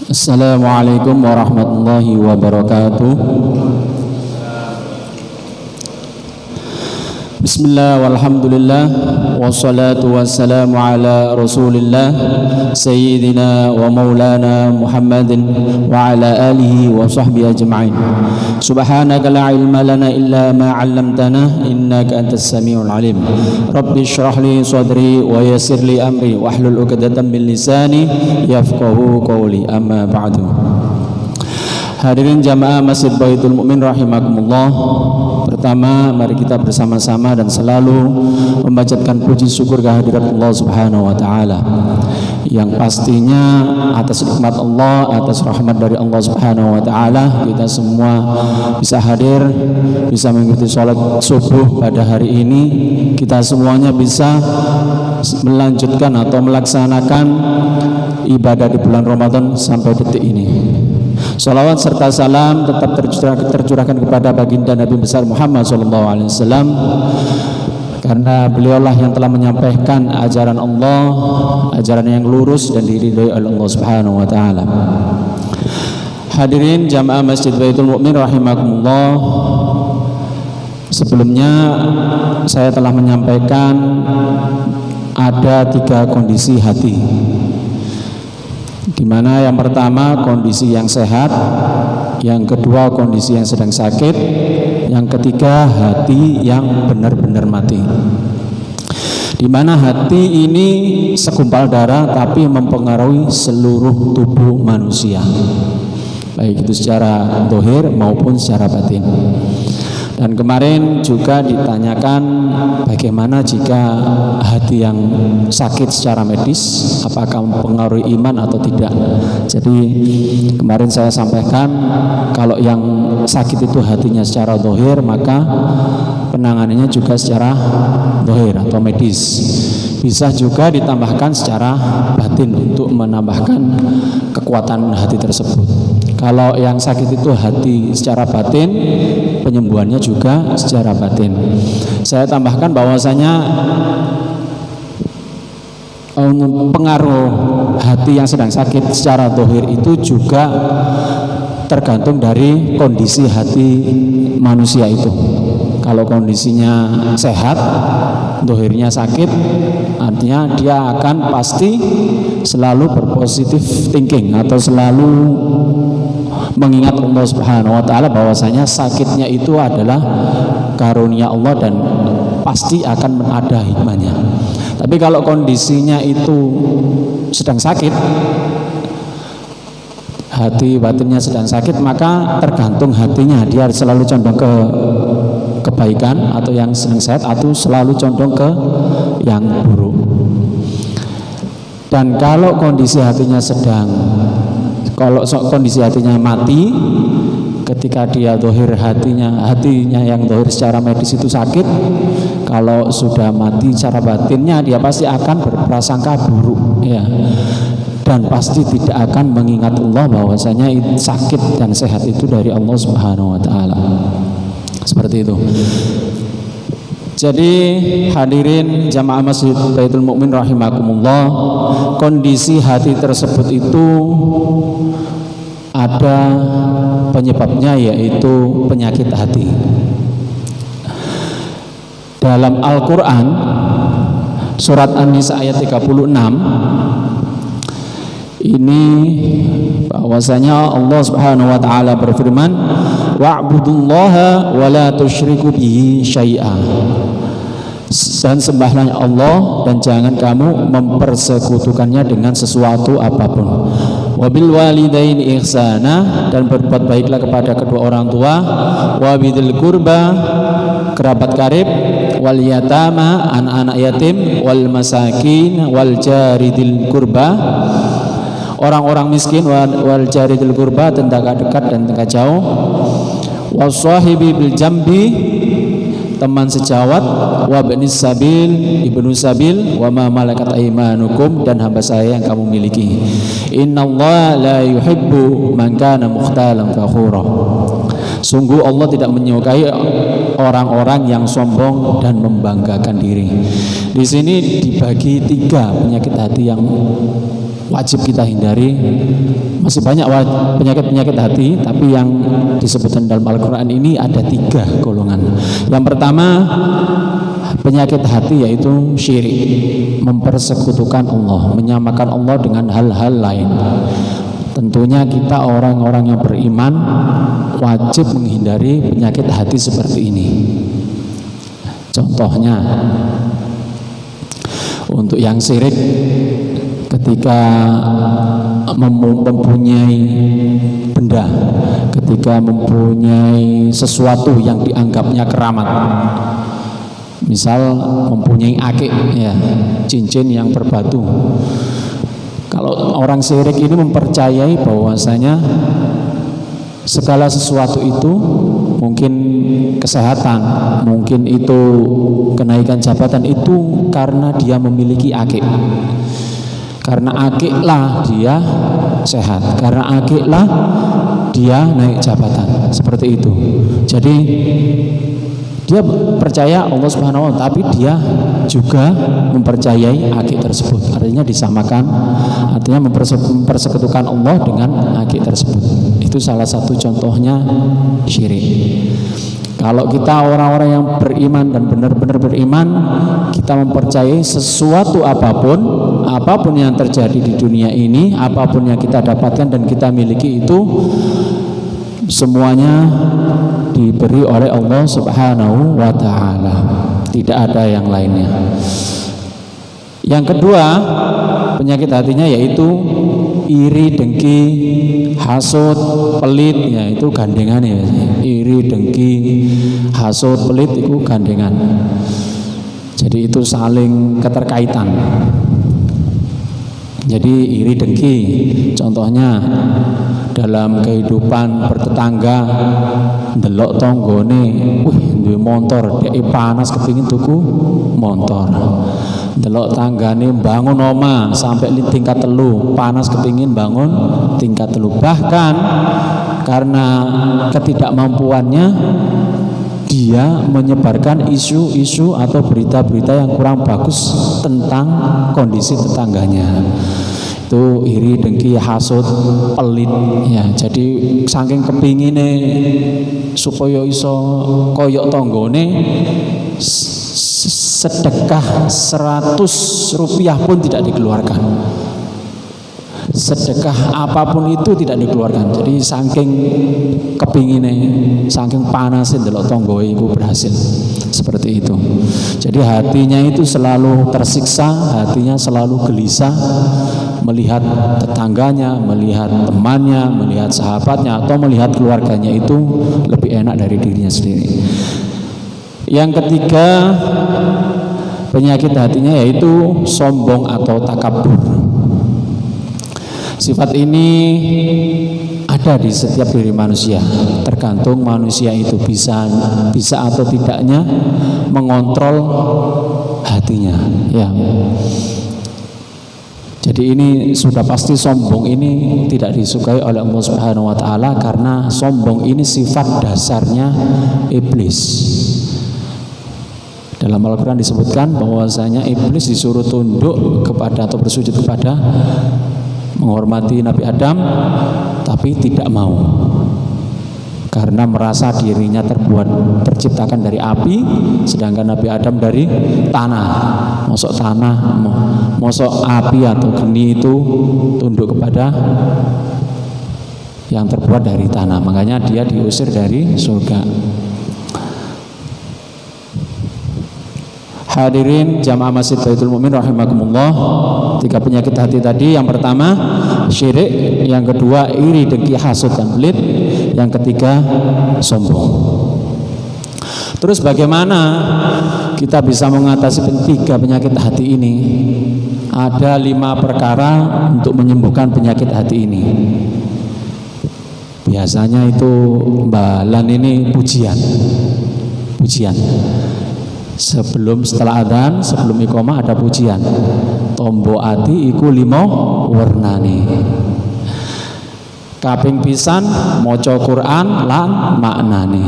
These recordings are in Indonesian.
Assalamualaikum warahmatullahi wabarakatuh. Bismillah walhamdulillah wassalatu wassalamu ala rasulillah sayyidina wa maulana Muhammadin wa ala alihi wa sahbihi ajma'in. Subhanaka la ilma lana illa ma 'allamtana innaka antas samiul alim. Rabbi shrah li sadri wa yassir li amri wahlul 'uqdatam min lisani yafqahu qawli. Amma ba'du. Hadirin jamaah Masjid Baitul Mukmin rahimakumullah. Pertama, mari kita bersama-sama dan selalu memanjatkan puji syukur kehadirat Allah Subhanahu wa taala. Yang pastinya atas nikmat Allah, atas rahmat dari Allah Subhanahu wa taala, kita semua bisa hadir, bisa mengikuti sholat subuh pada hari ini. Kita semuanya bisa melanjutkan atau melaksanakan ibadah di bulan Ramadan sampai detik ini. Salawat serta salam tetap tercurahkan kepada baginda Nabi besar Muhammad SAW, karena beliaulah yang telah menyampaikan ajaran Allah, ajaran yang lurus dan diridhoi oleh Allah Subhanahu wa taala. Hadirin jamaah Masjid Baitul Mukmin rahimakumullah. Sebelumnya saya telah menyampaikan ada 3 kondisi hati, di mana yang pertama kondisi yang sehat, yang kedua kondisi yang sedang sakit, yang ketiga hati yang benar-benar mati. Di mana hati ini segumpal darah tapi mempengaruhi seluruh tubuh manusia, baik itu secara zahir maupun secara batin. Dan kemarin juga ditanyakan bagaimana jika hati yang sakit secara medis, apakah mempengaruhi iman atau tidak. Jadi kemarin saya sampaikan kalau yang sakit itu hatinya secara zahir, maka penanganannya juga secara zahir atau medis. Bisa juga ditambahkan secara batin untuk menambahkan kekuatan hati tersebut. Kalau yang sakit itu hati secara batin, penyembuhannya juga secara batin. Saya tambahkan bahwasanya pengaruh hati yang sedang sakit secara zahir itu juga tergantung dari kondisi hati manusia itu. Kalau kondisinya sehat, zahirnya sakit, artinya dia akan pasti selalu berpositif thinking atau selalu mengingat Allah Subhanahu wa taala bahwasanya sakitnya itu adalah karunia Allah dan pasti akan ada hikmahnya. Tapi kalau kondisinya itu sedang sakit, hati batinnya sedang sakit, maka tergantung hatinya, dia selalu condong ke kebaikan atau yang sedang sehat, atau selalu condong ke yang buruk. Dan kalau kondisi hatinya kondisi hatinya mati, ketika dia zahir hatinya yang zahir secara medis itu sakit, kalau sudah mati secara batinnya dia pasti akan berprasangka buruk, ya, dan pasti tidak akan mengingat Allah bahwasanya sakit dan sehat itu dari Allah Subhanahu wa taala. Seperti itu. Jadi hadirin jamaah Masjid Baitul Mukmin rahimakumullah, kondisi hati tersebut itu ada penyebabnya, yaitu penyakit hati. Dalam Al-Quran surat An-Nisa ayat 36 ini bahwasanya Allah Subhanahu wa taala berfirman, wa'budullaha wa la tusyriku bihi syai'a. Dan sembahlah Allah dan jangan kamu mempersekutukannya dengan sesuatu apapun. Wabil walidaini ihsana, dan berbuat baiklah kepada kedua orang tua, wabidil kurba, kerabat karib, wal yatama, anak-anak yatim, wal masakin, wal jaridil kurba, orang-orang miskin, wal jaridil kurba, tetangga dekat dan tetangga jauh, wassahibi bil jambi, teman sejawat, wa ibnis sabil, ibnu sabil, wa ma malakat aymanukum, dan hamba saya yang kamu miliki. Innallaha la yuhibbu man kana mukhtalan fakhura. Sungguh Allah tidak menyukai orang-orang yang sombong dan membanggakan diri. Di sini dibagi 3 penyakit hati yang wajib kita hindari. Masih banyak penyakit-penyakit hati, tapi yang disebutkan dalam Al-Quran ini ada 3 golongan. Yang pertama, penyakit hati yaitu syirik, mempersekutukan Allah, menyamakan Allah dengan hal-hal lain. Tentunya kita orang-orang yang beriman wajib menghindari penyakit hati seperti ini. Contohnya, untuk yang syirik, ketika mempunyai benda, ketika mempunyai sesuatu yang dianggapnya keramat, misal mempunyai akik, ya, cincin yang berbatu. Kalau orang syirik ini mempercayai bahwasanya segala sesuatu itu, mungkin kesehatan, mungkin itu kenaikan jabatan, itu karena dia memiliki akik. Karena akiklah dia sehat, karena akiklah dia naik jabatan, seperti itu. Jadi dia percaya Allah Subhanahu wa ta'ala, tapi dia juga mempercayai akik tersebut. Artinya disamakan, artinya mempersekutukan Allah dengan akik tersebut. Itu salah satu contohnya syirik. Kalau kita orang-orang yang beriman dan benar-benar beriman, kita mempercayai sesuatu apapun yang terjadi di dunia ini, apapun yang kita dapatkan dan kita miliki, itu semuanya diberi oleh Allah Subhanahu wa ta'ala, tidak ada yang lainnya. Yang kedua, penyakit hatinya yaitu iri, dengki, hasud, pelit, ya itu gandengan ya. Iri, dengki, hasud, pelit itu gandengan. Jadi itu saling keterkaitan. Jadi iri, dengki, contohnya dalam kehidupan bertetangga, ndelok tanggane, duwe motor, dhek panas kepingin tuku motor. Ndelok tanggane bangun omah sampai tingkat 3, panas kepingin bangun tingkat 3. Bahkan karena ketidakmampuannya, dia menyebarkan isu-isu atau berita-berita yang kurang bagus tentang kondisi tetangganya. Itu iri, dengki, hasud, pelit, ya. Jadi saking kepingine supaya iso koyok tanggane, sedekah 100 rupiah pun tidak dikeluarkan. Sedekah apapun itu tidak dikeluarkan. Jadi saking kepingine, saking panasin delok tangga iku berhasil. Seperti itu. Jadi hatinya itu selalu tersiksa, hatinya selalu gelisah melihat tetangganya, melihat temannya, melihat sahabatnya, atau melihat keluarganya itu lebih enak dari dirinya sendiri. Yang ketiga, penyakit hatinya yaitu sombong atau takabur. Sifat ini ada di setiap diri manusia, tergantung manusia itu bisa atau tidaknya mengontrol hatinya, ya. Jadi ini sudah pasti sombong ini tidak disukai oleh Allah Subhanahu wa ta'ala, karena sombong ini sifat dasarnya iblis. Dalam Al-Quran disebutkan bahwasanya iblis disuruh tunduk kepada atau bersujud kepada, menghormati Nabi Adam, tapi tidak mau karena merasa dirinya terciptakan dari api, sedangkan Nabi Adam dari tanah. Mosok api atau geni itu tunduk kepada yang terbuat dari tanah, makanya dia diusir dari surga. Hadirin jamaah Masjid Baitul Mu'min rahimakumullah, 3 penyakit hati tadi, yang pertama syirik, yang kedua iri, dengki, hasud dan pelit, yang ketiga sombong. Terus bagaimana kita bisa mengatasi 3 penyakit hati ini? Ada 5 perkara untuk menyembuhkan penyakit hati ini. Biasanya itu balan ini pujian. Setelah adzan, sebelum iqamah ada pujian. Tombo ati iku 5 wernane. Kaping pisan maca Quran lan maknane.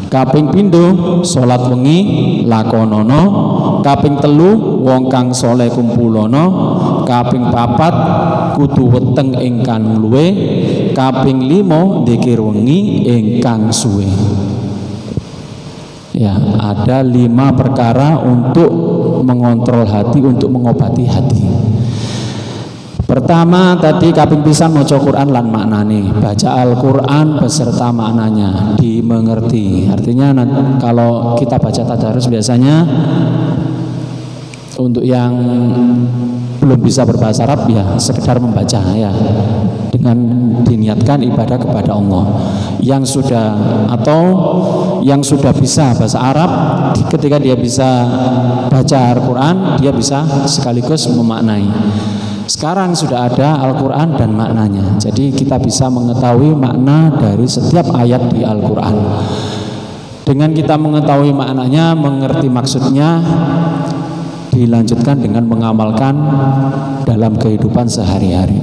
Kaping pindho salat wengi lakonono. Kaping 3 wong kang saleh kumpulono. kaping 4 kudu weteng ingkang luwih, kaping 5 dzikir wengi ingkang suwe. Ya, ada 5 perkara untuk mengontrol hati, untuk mengobati hati. Pertama tadi kaping pisan maca Quran lan maknane, baca Al-Quran beserta maknanya, dimengerti. Artinya kalau kita baca tadarus biasanya untuk yang belum bisa berbahasa Arab ya sekedar membaca ya, dengan diniatkan ibadah kepada Allah. Yang sudah atau yang sudah bisa bahasa Arab, ketika dia bisa baca Al-Quran, dia bisa sekaligus memaknai. Sekarang sudah ada Al-Quran dan maknanya, jadi kita bisa mengetahui makna dari setiap ayat di Al-Quran. Dengan kita mengetahui maknanya, mengerti maksudnya, dilanjutkan dengan mengamalkan dalam kehidupan sehari-hari.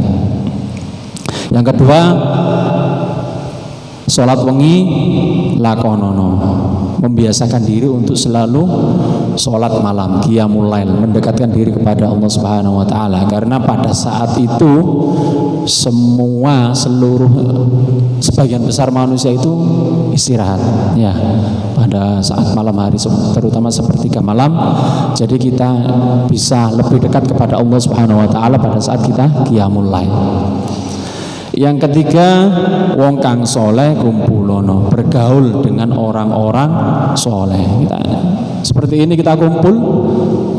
Yang kedua, sholat wengi lakonono, membiasakan diri untuk selalu sholat malam, qiyamul lail, mendekatkan diri kepada Allah Subhanahu wa taala. Karena pada saat itu sebagian besar manusia itu istirahat ya, pada saat malam hari, terutama sepertiga malam. Jadi kita bisa lebih dekat kepada Allah Subhanahu wa taala pada saat kita qiyamul lail. Yang ketiga, wong kang soleh kumpulono, bergaul dengan orang-orang soleh. Kita seperti ini, kita kumpul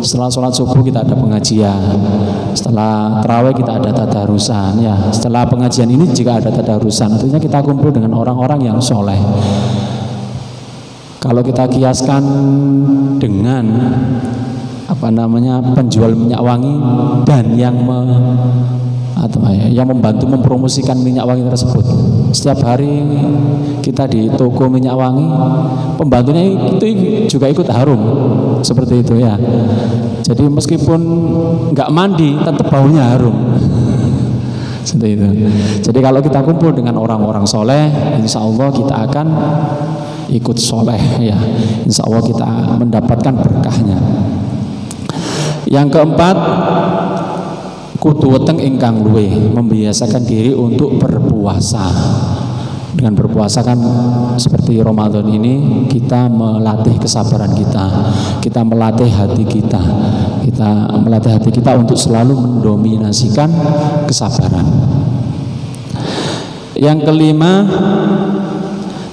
setelah sholat subuh kita ada pengajian, setelah tarawih kita ada tadarusan ya, setelah pengajian ini jika ada tadarusan, artinya kita kumpul dengan orang-orang yang soleh. Kalau kita kiaskan dengan penjual minyak wangi dan yang membantu mempromosikan minyak wangi tersebut. Setiap hari kita di toko minyak wangi, pembantunya itu juga ikut harum, seperti itu ya. Jadi meskipun nggak mandi, tetap baunya harum. Seperti itu. Jadi kalau kita kumpul dengan orang-orang soleh, insya Allah kita akan ikut soleh ya. Insya Allah kita mendapatkan berkahnya. Yang keempat, kudu weteng ingkang luwih, membiasakan diri untuk berpuasa. Dengan berpuasa kan seperti Ramadan ini kita melatih kesabaran kita melatih hati kita melatih hati kita untuk selalu mendominasikan kesabaran. Yang kelima,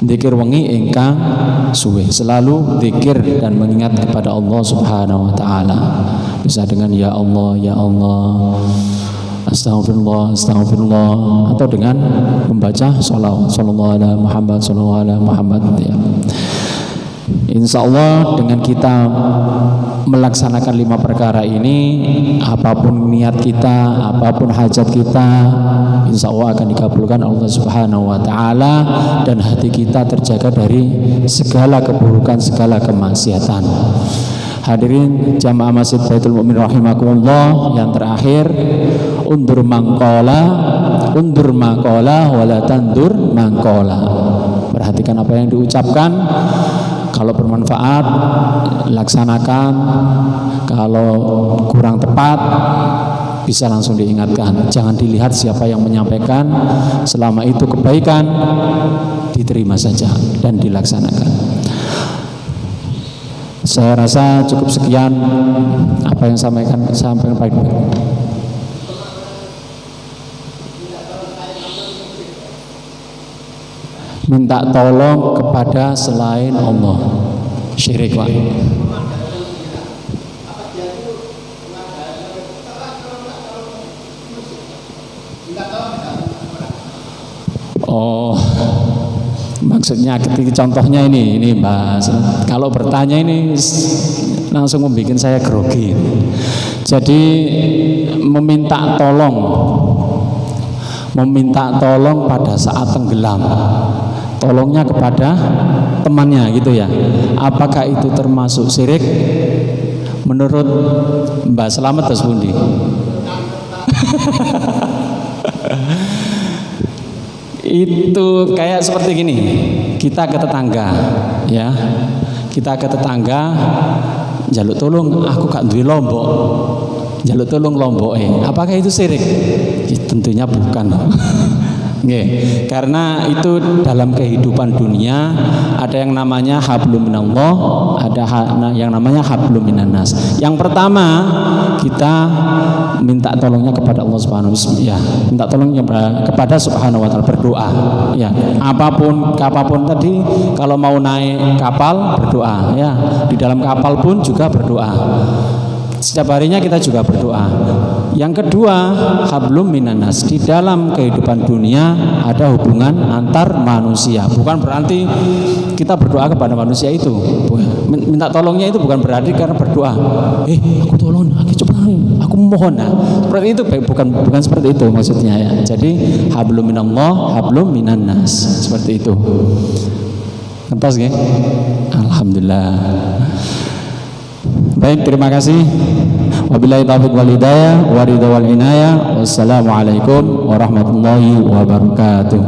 dzikir wengi ingkang suwe, selalu dzikir dan mengingat kepada Allah Subhanahu wa taala. Bisa dengan ya Allah, ya Allah, astagfirullah, astagfirullah, atau dengan membaca sholawat sallallahu alaihi Muhammad, sallallahu alaihi Muhammad ya. Insya Allah dengan kita melaksanakan 5 perkara ini, apapun niat kita, apapun hajat kita, insya Allah akan dikabulkan Allah Subhanahu wa ta'ala, dan hati kita terjaga dari segala keburukan, segala kemaksiatan. Hadirin jamaah Masjid Baitul Mu'min rahimakumullah, yang terakhir, undur maqala wala tandur maqala. Perhatikan apa yang diucapkan, kalau bermanfaat laksanakan, kalau kurang tepat bisa langsung diingatkan. Jangan dilihat siapa yang menyampaikan, selama itu kebaikan diterima saja dan dilaksanakan. Saya rasa cukup sekian apa yang sampaikan baik-baik. Minta tolong kepada selain Allah, syirik Pak. Oh, maksudnya ketika contohnya ini Mbak, kalau bertanya ini langsung membuat saya grogi. Jadi meminta tolong pada saat tenggelam, tolongnya kepada temannya gitu ya. Apakah itu termasuk syirik? Menurut Mbak Slamet terus pundi? Itu kayak seperti gini, kita ke tetangga ya, kita ke tetangga jaluk tolong, aku gak duwe lombok, jaluk tolong lomboke. Apakah itu syirik? Ya, tentunya bukan. Nggih, karena itu dalam kehidupan dunia ada yang namanya hablum minallah, ada yang namanya hablum minannas. Yang pertama kita minta tolongnya kepada Allah Subhanahu wa taala, ya, minta tolongnya kepada Subhanahu wa taala, berdoa. Ya, apapun tadi, kalau mau naik kapal berdoa, ya. Di dalam kapal pun juga berdoa. Setiap harinya kita juga berdoa. Yang kedua, hablum minannas. Di dalam kehidupan dunia ada hubungan antar manusia. Bukan berarti kita berdoa kepada manusia itu. Minta tolongnya itu bukan berarti karena berdoa. Aku tolong, aku coba, aku mohon. Nah, seperti itu bukan seperti itu maksudnya ya. Jadi hablum minallah, hablum minannas. Seperti itu. Kentos nggih? Alhamdulillah. Baik, terima kasih. Wabillahi taufiq wal hidayah wa ridha wal inayah. Wassalamualaikum warahmatullahi wabarakatuh.